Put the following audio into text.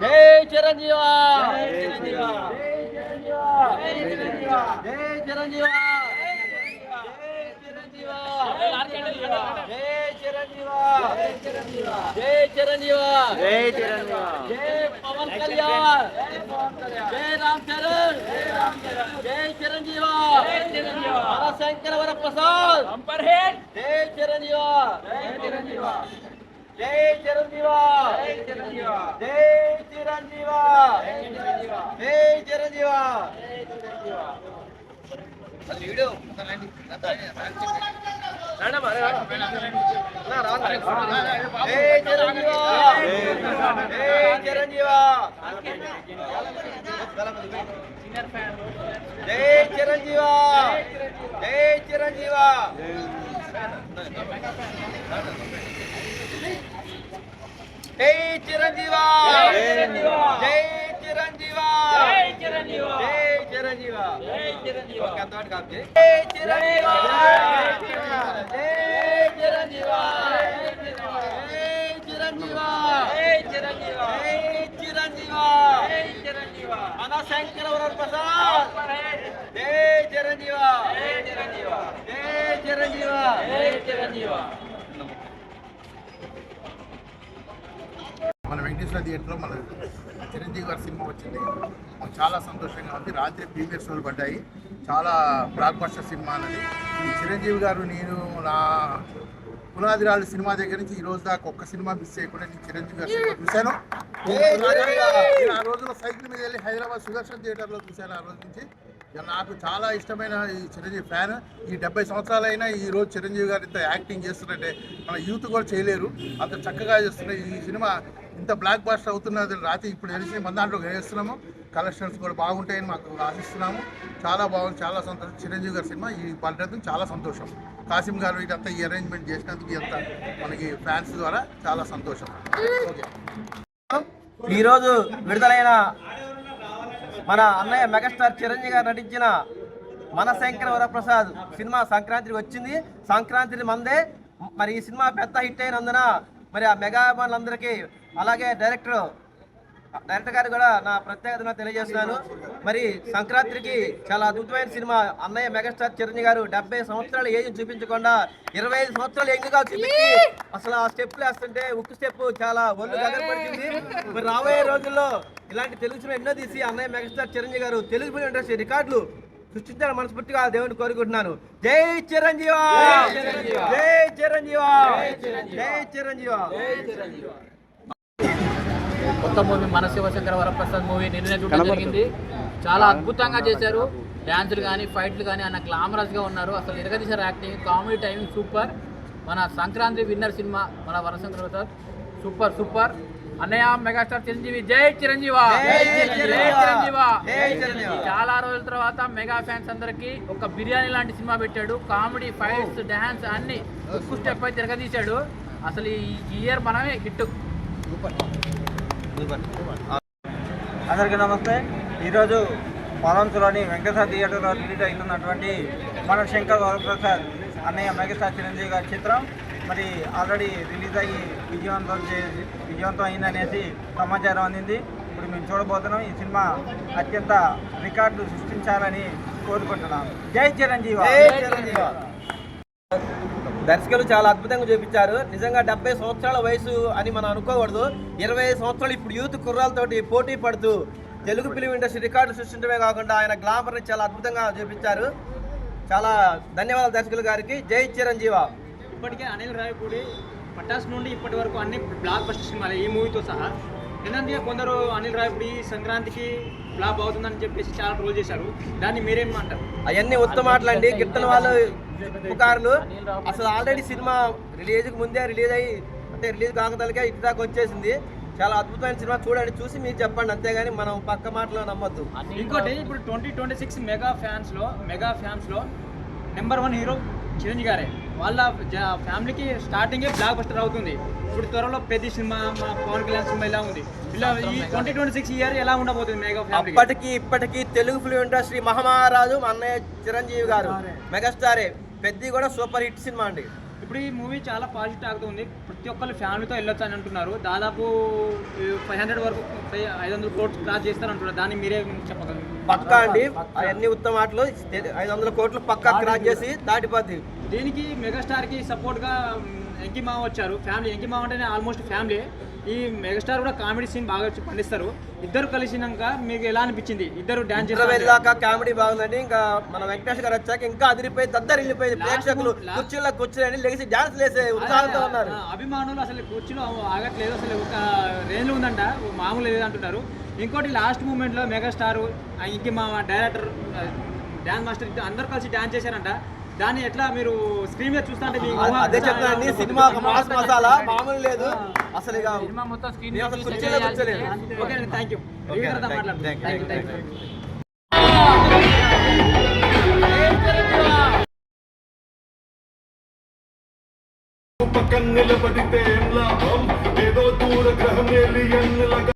జై చిరంజీవ జై చిరంజీవ జై చిరంజీవ జై చిరంజీవ జై పవన్ కళ్యాణ్ జై రామ్ చరణ్ జై చిరంజీవ శంకర వరప్రసాద్ జై చిరంజీవ జై చిరంజీవ జై చిరంజీవ జై చిరంజీవ జై చిరంజీవ జై చిరంజీవ వీడియో చిరంజీవ జై చిరంజీవ జై చిరంజీవ జై చిరంజీవ జై చిరంజీవ జై చిరంజీవ జై చిరంజీవ జై చిరంజీవ కంతోటి కాదు జై చిరంజీవ జై చిరంజీవ జై చిరంజీవ జై చిరంజీవ జై చిరంజీవ జై చిరంజీవ మనశంకర వరప్రసాద్ జై చిరంజీవ జై చిరంజీవ జై చిరంజీవ జై చిరంజీవ మన వెంకటేశ్వర థియేటర్లో మన చిరంజీవి గారి సినిమా వచ్చింది. మాకు చాలా సంతోషంగా ఉంది. రాత్రి ప్రీమియర్ షోలు పడ్డాయి. చాలా బ్లాక్ బస్టర్ సినిమా అన్నది. చిరంజీవి గారు నేను నా పునాదిరాళ్ళు సినిమా దగ్గర నుంచి ఈ రోజు దాకా ఒక్క సినిమా మిస్ చేయకుండా నేను చిరంజీవి గారి సినిమా చూశాను. నేను ఆ రోజులో సైకిల్ మీద వెళ్ళి హైదరాబాద్ సుదర్శన్ థియేటర్లో చూశాను. ఆ రోజు నుంచి నాకు చాలా ఇష్టమైన ఈ చిరంజీవి ఫ్యాన్. ఈ 70 సంవత్సరాలైనా ఈరోజు చిరంజీవి గారు ఇంత యాక్టింగ్ చేస్తున్నట్టే మన యూత్ కూడా చేయలేరు, అంత చక్కగా చేస్తున్నారు. ఈ సినిమా ఇంత బ్లాక్ బాస్టర్ అవుతున్నది రాత్రి ఇప్పుడు తెలిసి మన దాంట్లో వేస్తున్నాము. కలెక్షన్స్ కూడా బాగుంటాయని మాకు ఆశిస్తున్నాము. చాలా బాగుంది, చాలా సంతోషం. చిరంజీవి గారి సినిమా ఈ పడ్డది చాలా సంతోషం. కాసిం గారు ఇదంతా ఈ అరేంజ్మెంట్ చేసినందుకు ఇదంతా మనకి ఫ్యాన్స్ ద్వారా చాలా సంతోషం. ఓకే, ఈరోజు విడుదలైన మన అన్నయ్య మెగాస్టార్ చిరంజీవి గారు నటించిన మనశంకర వరప్రసాద్ సినిమా సంక్రాంతికి వచ్చింది. సంక్రాంతి మందే మరి ఈ సినిమా పెద్ద హిట్ అయినందున మరి ఆ మెగా అభిమానులందరికీ అలాగే డైరెక్టర్ గారు కూడా నా ప్రత్యేకతను తెలియజేస్తున్నాను. మరి సంక్రాంతికి చాలా అద్భుతమైన సినిమా. అన్నయ్య మెగాస్టార్ చిరంజీవి గారు 70 సంవత్సరాలు ఏజ్ చూపించకుండా 25 సంవత్సరాలు యంగ్గా చూపించి అసలు ఆ స్టెప్లు వేస్తుంటే ఉక్కు స్టెప్ చాలా ఒళ్ళు గగనపడుతుంది. మరి రాబోయే రోజుల్లో ఇలాంటి తెలుగు సినిమా ఎన్నో తీసి అన్నయ్య మెగాస్టార్ చిరంజీవి గారు తెలుగు ఫిల్మ్ ఇండస్ట్రీ రికార్డులు సృష్టించాలని మనస్ఫూర్తిగా దేవుని కోరుకుంటున్నాను. జై చిరంజీవ జై చిరంజీవ జై చిరంజీవ. కొత్త మూవీ మన శివశంకర వరప్రసాద్ మూవీ నిన్న చూడడం జరిగింది. చాలా అద్భుతంగా చేశారు. డ్యాన్సులు కానీ ఫైట్లు కానీ అన్న గ్లామరస్గా ఉన్నారు. అసలు ఇరగదీశారు యాక్టింగ్, కామెడీ టైమింగ్ సూపర్. మన సంక్రాంతి విన్నర్ సినిమా మన వరశంకర ప్రసాద్ సూపర్ సూపర్. అన్నయ్య మెగాస్టార్ చిరంజీవి జై చిరంజీవ జై చిరంజీవ. చాలా రోజుల తర్వాత మెగా ఫ్యాన్స్ అందరికి ఒక బిర్యానీ లాంటి సినిమా పెట్టాడు. కామెడీ ఫైట్స్ డ్యాన్స్ అన్ని ఉక్కు స్టెప్ అయితే తిరగదీశాడు. అసలు ఈ ఇయర్ మనమే హిట్. అందరికీ నమస్తే. ఈరోజు పొలంలోని వెంకటేశ్వర థియేటర్లో రిలీజ్ అవుతున్నటువంటి మన శంకర్ వరప్రసాద్ అన్నయ్య మెగాస్టార్ చిరంజీవి గారి చిత్రం మరి ఆల్రెడీ రిలీజ్ అయ్యి విజయవంతం అయిందనేసి సమాచారం అందింది. ఇప్పుడు మేము చూడబోతున్నాం. ఈ సినిమా అత్యంత రికార్డు సృష్టించాలని కోరుకుంటున్నాం. జై చిరంజీవి. దర్శకులు చాలా అద్భుతంగా చూపించారు. నిజంగా 70 సంవత్సరాల వయసు అని మనం అనుకోకూడదు. 25 సంవత్సరాలు ఇప్పుడు యూత్ కుర్రాలతోటి పోటీ పడుతూ తెలుగు ఫిలిం ఇండస్ట్రీ రికార్డు సృష్టించడమే కాకుండా ఆయన గ్లామర్ని చాలా అద్భుతంగా చూపించారు. చాలా ధన్యవాదాలు దర్శకులు గారికి. జై చిరంజీవ. ఇప్పటికే అనిల్ రావిపూడి పటాస్ నుండి ఇప్పటి వరకు అన్ని బ్లాక్ బస్టర్ సినిమాలు ఈ మూవీతో సహా ఏంటంటే కొందరు అనిల్ రావిపూడి సంక్రాంతికి ఫ్లాప్ అవుతుందని చెప్పేసి చాలా ట్రోల్ చేశారు. దాన్ని మీరేమంటారు? అవన్నీ ఉత్తమ మాటలండి. గిట్టని వాళ్ళు పుకారులు. అసలు ఆల్రెడీ సినిమా రిలీజ్కి ముందే రిలీజ్ అయ్యి అంటే రిలీజ్ కాకతలకే ఇటు దాకా వచ్చేసింది. చాలా అద్భుతమైన సినిమా, చూడండి, చూసి మీరు చెప్పండి, అంతేగాని మనం పక్క మాటలో నమ్మొద్దు. ఇంకోటి ఇప్పుడు 2026 మెగా ఫ్యాన్స్లో నెంబర్ 1 హీరో చిరంజీవి గారే. వాళ్ళ ఫ్యామిలీకి స్టార్టింగే బ్లాక్ బస్టర్ అవుతుంది. ఇప్పుడు త్వరలో పెద్ద సినిమా మా పవన్ కళ్యాణ్ సినిమా ఇలా ఉంది. ఇలా ఈ 2026 ఇయర్ ఎలా ఉండబోతుంది మెగా ఫ్యామిలీ? ఇప్పటికీ తెలుగు ఫిల్మ్ ఇండస్ట్రీ మహామహారాజు అన్నయ్య చిరంజీవి గారు మెగాస్టారే. పెద్ద కూడా సూపర్ హిట్ సినిమా అండి. ఇప్పుడు ఈ మూవీ చాలా పాజిటివ్ ఆగుతుంది. ప్రతి ఒక్కరు ఫ్యామిలీతో వెళ్ళొచ్చు అని అంటున్నారు. దాదాపు 500 వరకు 500 కోట్లు క్రాస్ చేస్తారంటున్నారు. దాన్ని మీరే చెప్పగలరు? పక్కా అండి, అవన్నీ ఉత్తమ ఆటలు 500 కోట్లు పక్కా క్రాస్ చేసి దాటిపోద్ది. దీనికి మెగాస్టార్కి సపోర్ట్గా ఎంకి మామ వచ్చారు. ఫ్యామిలీ ఎంకి మామ అంటేనే ఆల్మోస్ట్ ఫ్యామిలీ. ఈ మెగాస్టార్ కూడా కామెడీ సీన్ బాగా పండిస్తారు. ఇద్దరు కలిసినాక మీకు ఎలా అనిపించింది? ఇద్దరు డాన్స్ వెళ్ళాక కామెడీ బాగుందండి. ఇంకా మన వెంకటేష్ గారు వచ్చాక ఇంకా అదిరిపోయి దద్దరిల్లిపోయి ప్రేక్షకులు కుర్చీలో కూర్చొని లేచి డాన్స్ వేసే ఉత్సాహంతో ఉన్నారు. అభిమానులు అసలు కుర్చీలో ఆగట్లేదు, అసలు ఒక రేంజ్లో ఉందంట, మామూలు లేదంటున్నారు. ఇంకోటి లాస్ట్ మూమెంట్లో మెగాస్టార్ ఇంకి మామ డైరెక్టర్ డాన్స్ మాస్టర్ అందరు కలిసి డాన్స్ చేశారంట. దాన్ని ఎట్లా మీరు స్క్రీన్ మీద చూస్తా అంటే అదే చెప్తానండి, సినిమా మాస్ మసాలా మామూలు లేదు అసలు. ఇక సినిమా మొత్తం స్క్రీన్ కుర్చీలో కూర్చోలేదు. ఓకే అండి, థ్యాంక్ యూ. మాట్లాడుతున్నాను. పక్కన నిలబడితే ఏం లాభం, ఏదో దూర గ్రహం ఏలియన్ లాగా